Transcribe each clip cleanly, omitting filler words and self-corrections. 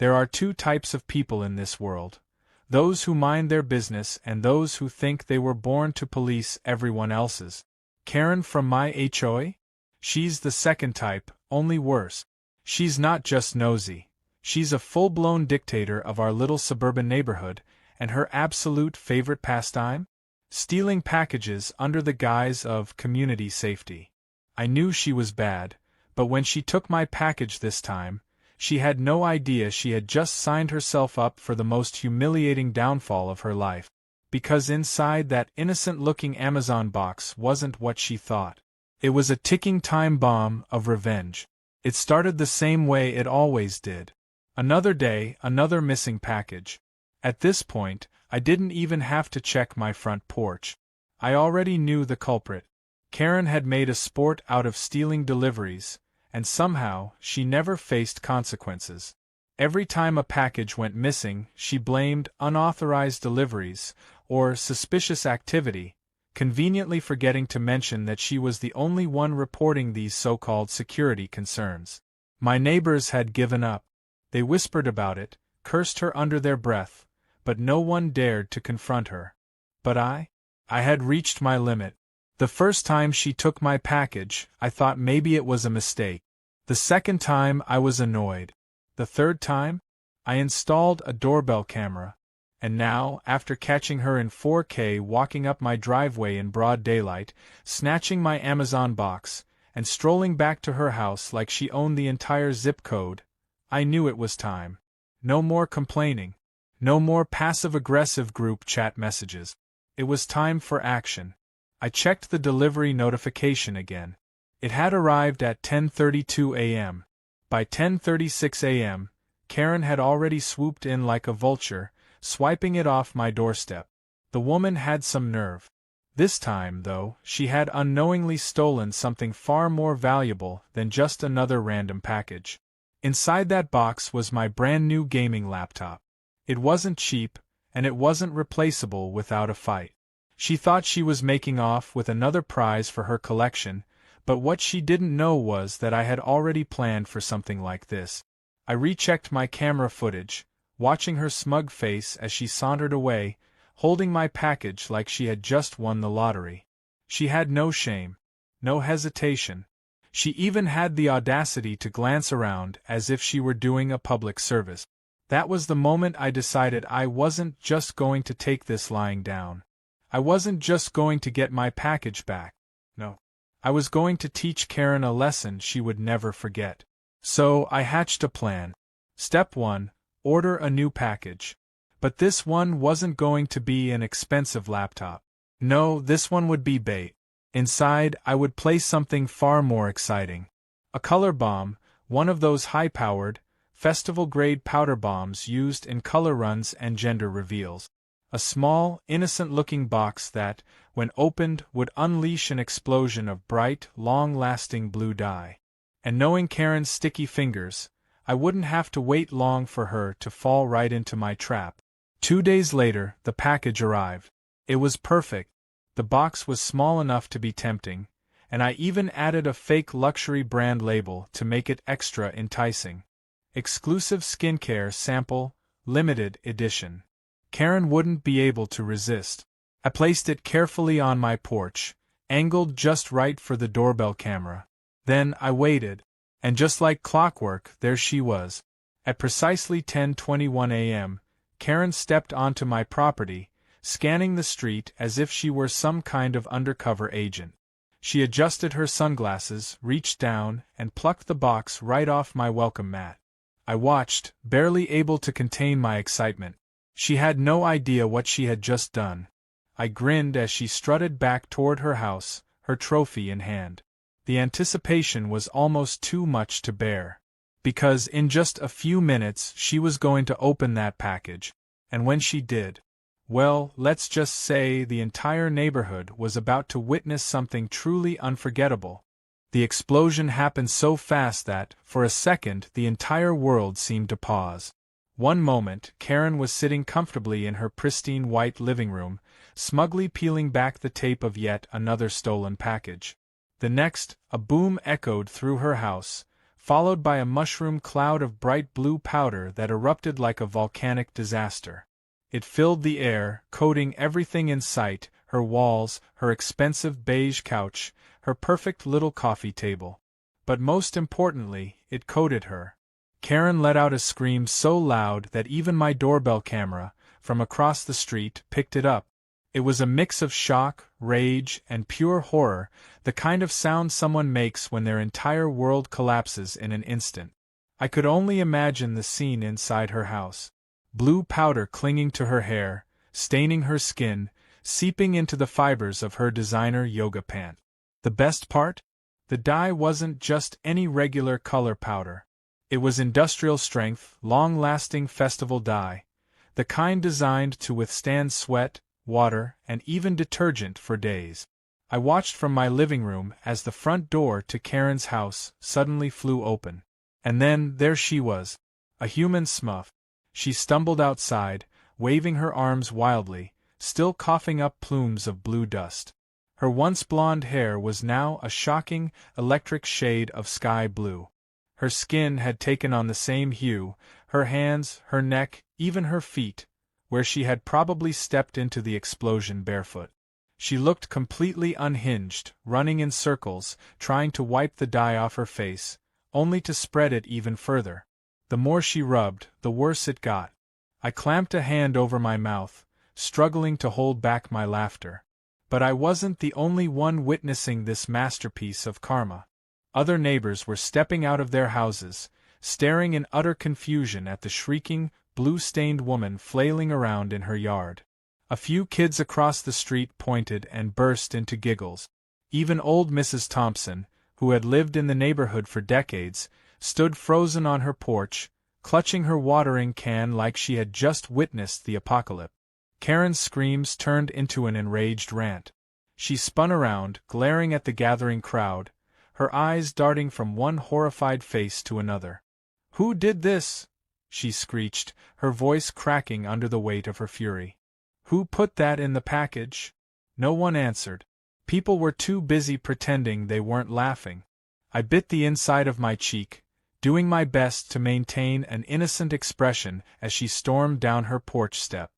There are two types of people in this world: those who mind their business and those who think they were born to police everyone else's. Karen from my HOA? She's the second type, only worse. She's not just nosy. She's a full-blown dictator of our little suburban neighborhood, and her absolute favorite pastime? Stealing packages under the guise of community safety. I knew she was bad, but when she took my package this time, she had no idea she had just signed herself up for the most humiliating downfall of her life. Because inside that innocent-looking Amazon box wasn't what she thought. It was a ticking time bomb of revenge. It started the same way it always did. Another day, another missing package. At this point, I didn't even have to check my front porch. I already knew the culprit. Karen had made a sport out of stealing deliveries, and somehow she never faced consequences. Every time a package went missing, she blamed unauthorized deliveries or suspicious activity, conveniently forgetting to mention that she was the only one reporting these so-called security concerns. My neighbors had given up. They whispered about it, cursed her under their breath, but no one dared to confront her. But I had reached my limit. The first time she took my package, I thought maybe it was a mistake. The second time, I was annoyed. The third time, I installed a doorbell camera. And now, after catching her in 4K walking up my driveway in broad daylight, snatching my Amazon box, and strolling back to her house like she owned the entire zip code, I knew it was time. No more complaining. No more passive-aggressive group chat messages. It was time for action. I checked the delivery notification again. It had arrived at 10:32 a.m. By 10:36 a.m., Karen had already swooped in like a vulture, swiping it off my doorstep. The woman had some nerve. This time, though, she had unknowingly stolen something far more valuable than just another random package. Inside that box was my brand-new gaming laptop. It wasn't cheap, and it wasn't replaceable without a fight. She thought she was making off with another prize for her collection, but what she didn't know was that I had already planned for something like this. I rechecked my camera footage, watching her smug face as she sauntered away, holding my package like she had just won the lottery. She had no shame, no hesitation. She even had the audacity to glance around as if she were doing a public service. That was the moment I decided I wasn't just going to take this lying down. I wasn't just going to get my package back. No. I was going to teach Karen a lesson she would never forget. So I hatched a plan. Step 1. Order a new package. But this one wasn't going to be an expensive laptop. No, this one would be bait. Inside, I would place something far more exciting. A color bomb, one of those high-powered, festival-grade powder bombs used in color runs and gender reveals. A small, innocent-looking box that, when opened, would unleash an explosion of bright, long-lasting blue dye. And knowing Karen's sticky fingers, I wouldn't have to wait long for her to fall right into my trap. 2 days later, the package arrived. It was perfect. The box was small enough to be tempting, and I even added a fake luxury brand label to make it extra enticing. Exclusive skincare sample, limited edition. Karen wouldn't be able to resist. I placed it carefully on my porch, angled just right for the doorbell camera. Then I waited, and just like clockwork, there she was. At precisely 10:21 a.m., Karen stepped onto my property, scanning the street as if she were some kind of undercover agent. She adjusted her sunglasses, reached down, and plucked the box right off my welcome mat. I watched, barely able to contain my excitement. She had no idea what she had just done. I grinned as she strutted back toward her house, her trophy in hand. The anticipation was almost too much to bear. Because in just a few minutes she was going to open that package. And when she did, well, let's just say the entire neighborhood was about to witness something truly unforgettable. The explosion happened so fast that, for a second, the entire world seemed to pause. One moment, Karen was sitting comfortably in her pristine white living room, smugly peeling back the tape of yet another stolen package. The next, a boom echoed through her house, followed by a mushroom cloud of bright blue powder that erupted like a volcanic disaster. It filled the air, coating everything in sight, her walls, her expensive beige couch, her perfect little coffee table. But most importantly, it coated her. Karen let out a scream so loud that even my doorbell camera, from across the street, picked it up. It was a mix of shock, rage, and pure horror, the kind of sound someone makes when their entire world collapses in an instant. I could only imagine the scene inside her house. Blue powder clinging to her hair, staining her skin, seeping into the fibers of her designer yoga pant. The best part? The dye wasn't just any regular color powder. It was industrial strength, long-lasting festival dye, the kind designed to withstand sweat, water, and even detergent for days. I watched from my living room as the front door to Karen's house suddenly flew open. And then, there she was, a human Smurf. She stumbled outside, waving her arms wildly, still coughing up plumes of blue dust. Her once blonde hair was now a shocking, electric shade of sky blue. Her skin had taken on the same hue, her hands, her neck, even her feet, where she had probably stepped into the explosion barefoot. She looked completely unhinged, running in circles, trying to wipe the dye off her face, only to spread it even further. The more she rubbed, the worse it got. I clamped a hand over my mouth, struggling to hold back my laughter. But I wasn't the only one witnessing this masterpiece of karma. Other neighbors were stepping out of their houses, staring in utter confusion at the shrieking, blue-stained woman flailing around in her yard. A few kids across the street pointed and burst into giggles. Even old Mrs. Thompson, who had lived in the neighborhood for decades, stood frozen on her porch, clutching her watering can like she had just witnessed the apocalypse. Karen's screams turned into an enraged rant. She spun around, glaring at the gathering crowd, her eyes darting from one horrified face to another. "Who did this?" she screeched, her voice cracking under the weight of her fury. "Who put that in the package?" No one answered. People were too busy pretending they weren't laughing. I bit the inside of my cheek, doing my best to maintain an innocent expression as she stormed down her porch step.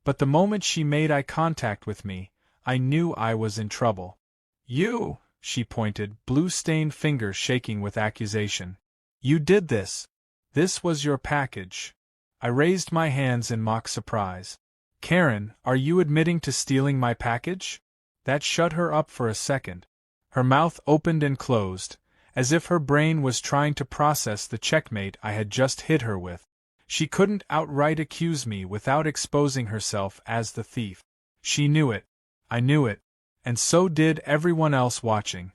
But the moment she made eye contact with me, I knew I was in trouble. "You!" she pointed, blue-stained fingers shaking with accusation. "You did this! This was your package!" I raised my hands in mock surprise. "Karen, are you admitting to stealing my package?" That shut her up for a second. Her mouth opened and closed, as if her brain was trying to process the checkmate I had just hit her with. She couldn't outright accuse me without exposing herself as the thief. She knew it. I knew it. And so did everyone else watching.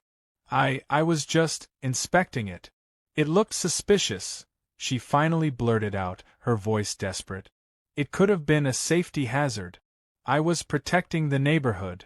I was just inspecting it. It looked suspicious, she finally blurted out, her voice desperate. It could have been a safety hazard. I was protecting the neighborhood.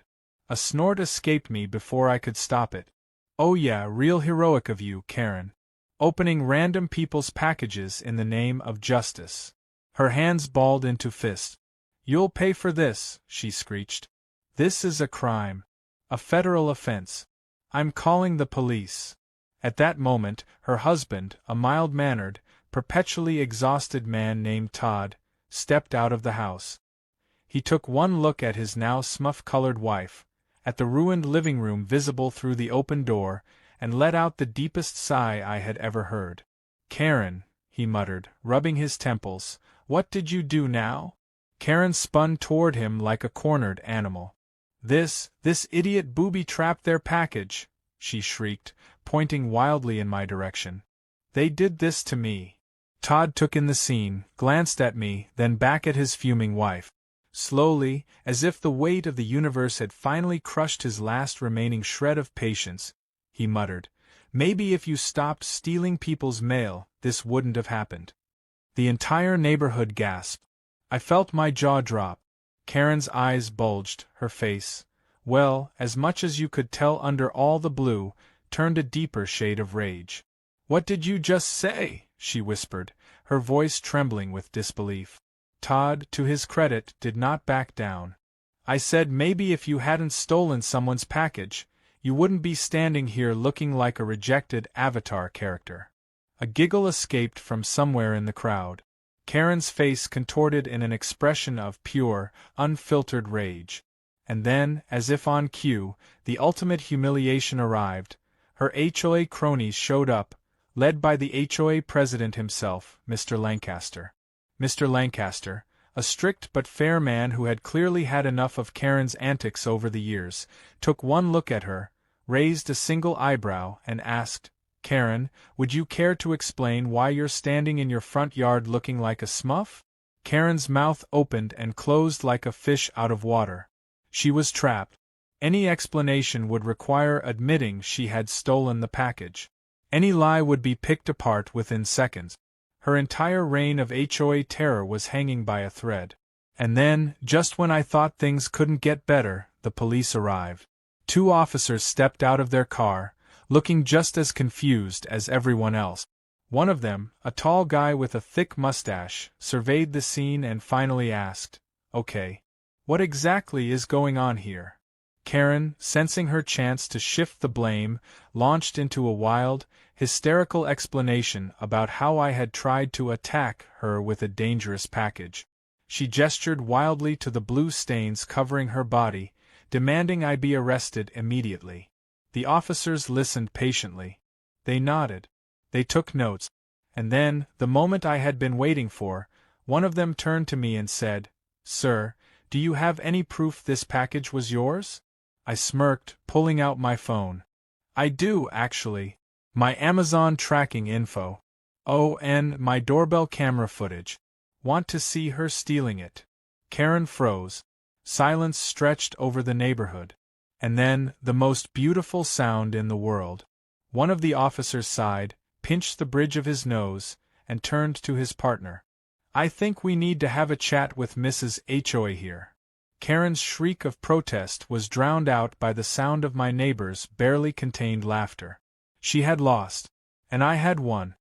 A snort escaped me before I could stop it. "Oh yeah, real heroic of you, Karen. Opening random people's packages in the name of justice." Her hands balled into fists. "You'll pay for this," she screeched. "This is a crime. A federal offense. I'm calling the police." At that moment, her husband, a mild-mannered, perpetually exhausted man named Todd, stepped out of the house. He took one look at his now snuff-colored wife, at the ruined living room visible through the open door, and let out the deepest sigh I had ever heard. "Karen," he muttered, rubbing his temples, "what did you do now?" Karen spun toward him like a cornered animal. This idiot booby-trapped their package," she shrieked, pointing wildly in my direction. "They did this to me." Todd took in the scene, glanced at me, then back at his fuming wife. Slowly, as if the weight of the universe had finally crushed his last remaining shred of patience, he muttered, "Maybe if you stopped stealing people's mail, this wouldn't have happened." The entire neighborhood gasped. I felt my jaw drop. Karen's eyes bulged, her face, well, as much as you could tell under all the blue, turned a deeper shade of rage. "What did you just say?" she whispered, her voice trembling with disbelief. Todd, to his credit, did not back down. "I said maybe if you hadn't stolen someone's package, you wouldn't be standing here looking like a rejected Avatar character." A giggle escaped from somewhere in the crowd. Karen's face contorted in an expression of pure, unfiltered rage. And then, as if on cue, the ultimate humiliation arrived. Her HOA cronies showed up, led by the HOA president himself, Mr. Lancaster. Mr. Lancaster, a strict but fair man who had clearly had enough of Karen's antics over the years, took one look at her, raised a single eyebrow, and asked, "Karen, would you care to explain why you're standing in your front yard looking like a Smurf?" Karen's mouth opened and closed like a fish out of water. She was trapped. Any explanation would require admitting she had stolen the package. Any lie would be picked apart within seconds. Her entire reign of HOA terror was hanging by a thread. And then, just when I thought things couldn't get better, the police arrived. 2 officers stepped out of their car, looking just as confused as everyone else. One of them, a tall guy with a thick mustache, surveyed the scene and finally asked, "Okay, what exactly is going on here?" Karen, sensing her chance to shift the blame, launched into a wild, hysterical explanation about how I had tried to attack her with a dangerous package. She gestured wildly to the blue stains covering her body, demanding I be arrested immediately. The officers listened patiently. They nodded. They took notes. And then, the moment I had been waiting for, one of them turned to me and said, "Sir, do you have any proof this package was yours?" I smirked, pulling out my phone. "I do, actually. My Amazon tracking info. Oh, and my doorbell camera footage. Want to see her stealing it?" Karen froze. Silence stretched over the neighborhood. And then, the most beautiful sound in the world. One of the officers sighed, pinched the bridge of his nose, and turned to his partner. "I think we need to have a chat with Mrs. HOA here." Karen's shriek of protest was drowned out by the sound of my neighbor's barely contained laughter. She had lost, and I had won.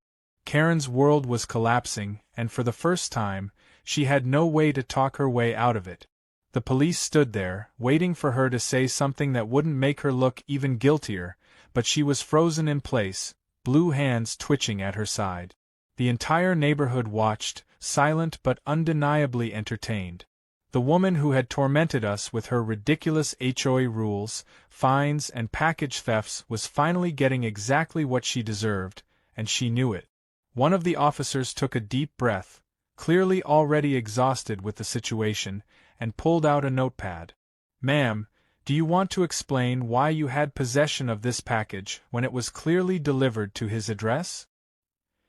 Karen's world was collapsing, and for the first time, she had no way to talk her way out of it. The police stood there, waiting for her to say something that wouldn't make her look even guiltier, but she was frozen in place, blue hands twitching at her side. The entire neighborhood watched, silent but undeniably entertained. The woman who had tormented us with her ridiculous HOA rules, fines, and package thefts was finally getting exactly what she deserved, and she knew it. One of the officers took a deep breath, clearly already exhausted with the situation, and pulled out a notepad. "Ma'am, do you want to explain why you had possession of this package when it was clearly delivered to his address?"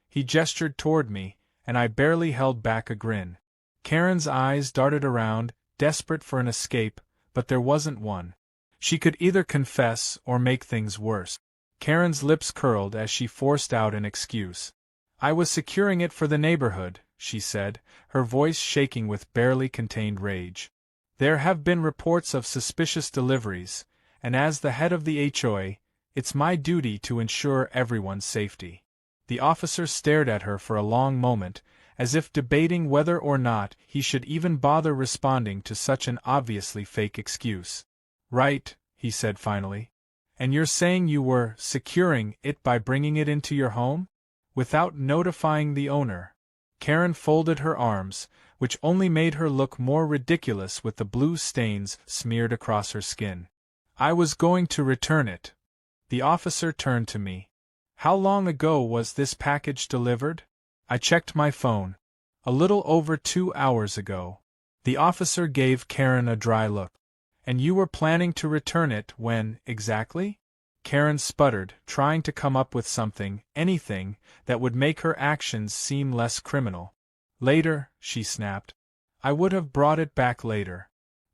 He gestured toward me, and I barely held back a grin. Karen's eyes darted around, desperate for an escape, but there wasn't one. She could either confess or make things worse. Karen's lips curled as she forced out an excuse. "I was securing it for the neighborhood," she said, her voice shaking with barely contained rage. "There have been reports of suspicious deliveries, and as the head of the HOA, it's my duty to ensure everyone's safety." The officer stared at her for a long moment, as if debating whether or not he should even bother responding to such an obviously fake excuse. "Right," he said finally. "And you're saying you were securing it by bringing it into your home? Without notifying the owner?" Karen folded her arms, which only made her look more ridiculous with the blue stains smeared across her skin. "I was going to return it." The officer turned to me. "How long ago was this package delivered?" I checked my phone. "A little over 2 hours ago." The officer gave Karen a dry look. "And you were planning to return it when, exactly?" Karen sputtered, trying to come up with something, anything, that would make her actions seem less criminal. "Later," she snapped. "I would have brought it back later.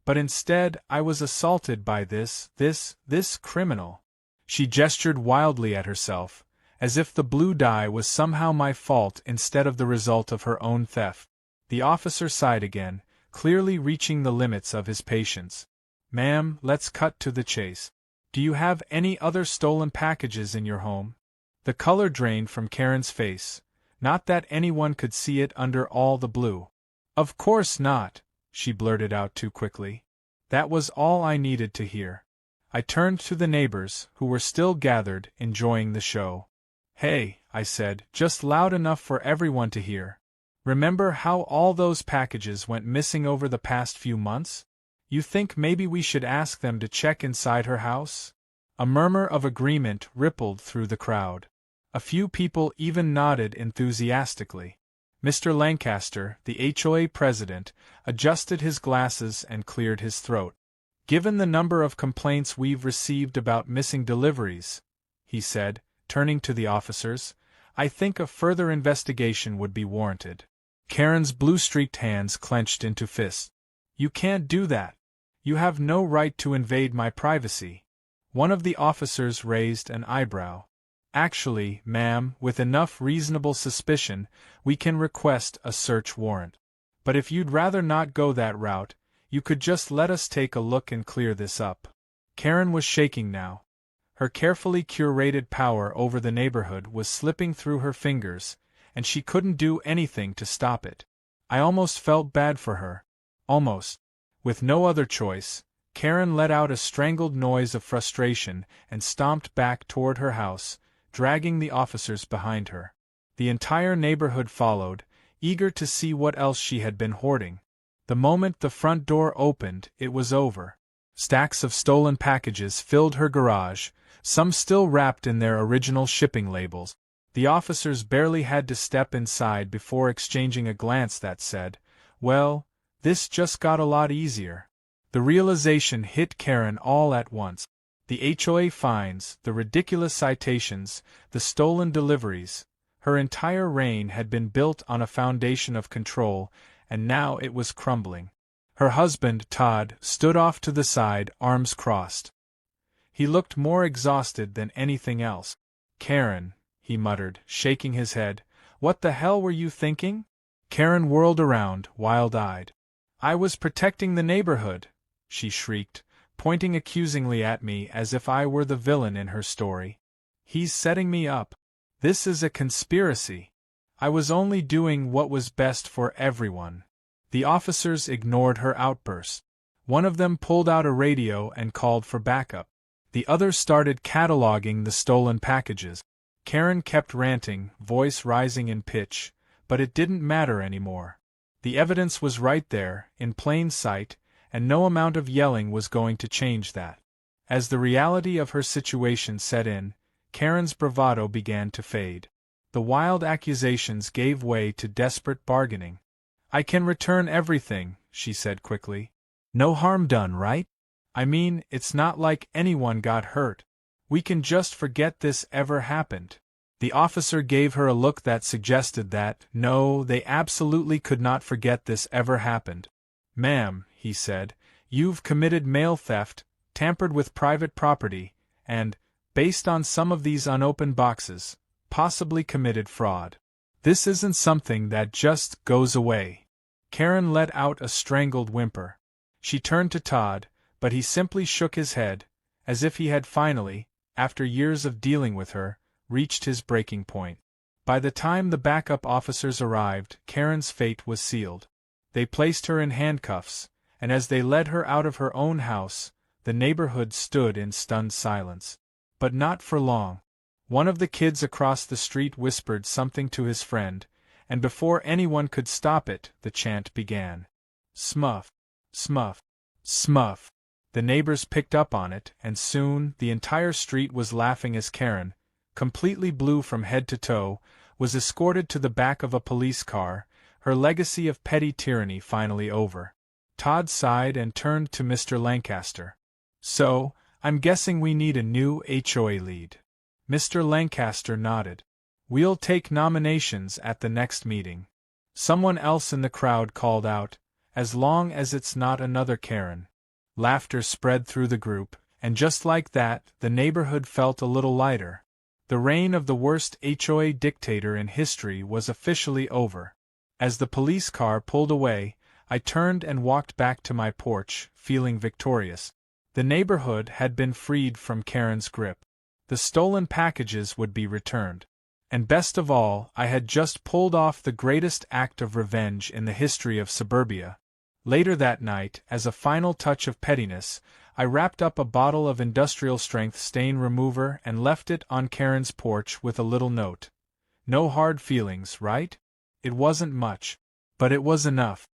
But instead, I was assaulted by this criminal." She gestured wildly at herself, as if the blue dye was somehow my fault instead of the result of her own theft. The officer sighed again, clearly reaching the limits of his patience. "Ma'am, let's cut to the chase. Do you have any other stolen packages in your home?" The color drained from Karen's face, not that anyone could see it under all the blue. "Of course not," she blurted out too quickly. That was all I needed to hear. I turned to the neighbors, who were still gathered, enjoying the show. "Hey, I said, just loud enough for everyone to hear. Remember how all those packages went missing over the past few months? You think maybe we should ask them to check inside her house? A murmur of agreement rippled through the crowd. A few people even nodded enthusiastically. Mr. Lancaster, the HOA president, adjusted his glasses and cleared his throat. Given the number of complaints we've received about missing deliveries, he said, turning to the officers, I think a further investigation would be warranted. Karen's blue-streaked hands clenched into fists. You can't do that. You have no right to invade my privacy. One of the officers raised an eyebrow. Actually, ma'am, with enough reasonable suspicion, we can request a search warrant. But if you'd rather not go that route, you could just let us take a look and clear this up. Karen was shaking now. Her carefully curated power over the neighborhood was slipping through her fingers, and she couldn't do anything to stop it. I almost felt bad for her. Almost. With no other choice, Karen let out a strangled noise of frustration and stomped back toward her house, dragging the officers behind her. The entire neighborhood followed, eager to see what else she had been hoarding. The moment the front door opened, it was over. Stacks of stolen packages filled her garage, some still wrapped in their original shipping labels. The officers barely had to step inside before exchanging a glance that said, well, this just got a lot easier. The realization hit Karen all at once. The HOA fines, the ridiculous citations, the stolen deliveries. Her entire reign had been built on a foundation of control, and now it was crumbling. Her husband, Todd, stood off to the side, arms crossed. He looked more exhausted than anything else. Karen, he muttered, shaking his head, what the hell were you thinking? Karen whirled around, wild-eyed. I was protecting the neighborhood, she shrieked, pointing accusingly at me as if I were the villain in her story. He's setting me up. This is a conspiracy. I was only doing what was best for everyone. The officers ignored her outburst. One of them pulled out a radio and called for backup. The others started cataloging the stolen packages. Karen kept ranting, voice rising in pitch, but it didn't matter anymore. The evidence was right there, in plain sight, and no amount of yelling was going to change that. As the reality of her situation set in, Karen's bravado began to fade. The wild accusations gave way to desperate bargaining. I can return everything, she said quickly. No harm done, right? I mean, it's not like anyone got hurt. We can just forget this ever happened. The officer gave her a look that suggested that, no, they absolutely could not forget this ever happened. Ma'am, he said, you've committed mail theft, tampered with private property, and, based on some of these unopened boxes, possibly committed fraud. This isn't something that just goes away. Karen let out a strangled whimper. She turned to Todd, but he simply shook his head, as if he had finally, after years of dealing with her, reached his breaking point. By the time the backup officers arrived, Karen's fate was sealed. They placed her in handcuffs, and as they led her out of her own house, the neighborhood stood in stunned silence. But not for long. One of the kids across the street whispered something to his friend, and before anyone could stop it, the chant began. Smurf, Smurf, Smurf. The neighbors picked up on it, and soon the entire street was laughing as Karen, completely blue from head to toe, was escorted to the back of a police car, her legacy of petty tyranny finally over. Todd sighed and turned to Mr. Lancaster. So, I'm guessing we need a new HOA lead. Mr. Lancaster nodded. We'll take nominations at the next meeting. Someone else in the crowd called out, as long as it's not another Karen. Laughter spread through the group, and just like that, the neighborhood felt a little lighter. The reign of the worst HOA dictator in history was officially over. As the police car pulled away, I turned and walked back to my porch, feeling victorious. The neighborhood had been freed from Karen's grip. The stolen packages would be returned. And best of all, I had just pulled off the greatest act of revenge in the history of suburbia. Later that night, as a final touch of pettiness, I wrapped up a bottle of industrial-strength stain remover and left it on Karen's porch with a little note. No hard feelings, right? It wasn't much. But it was enough.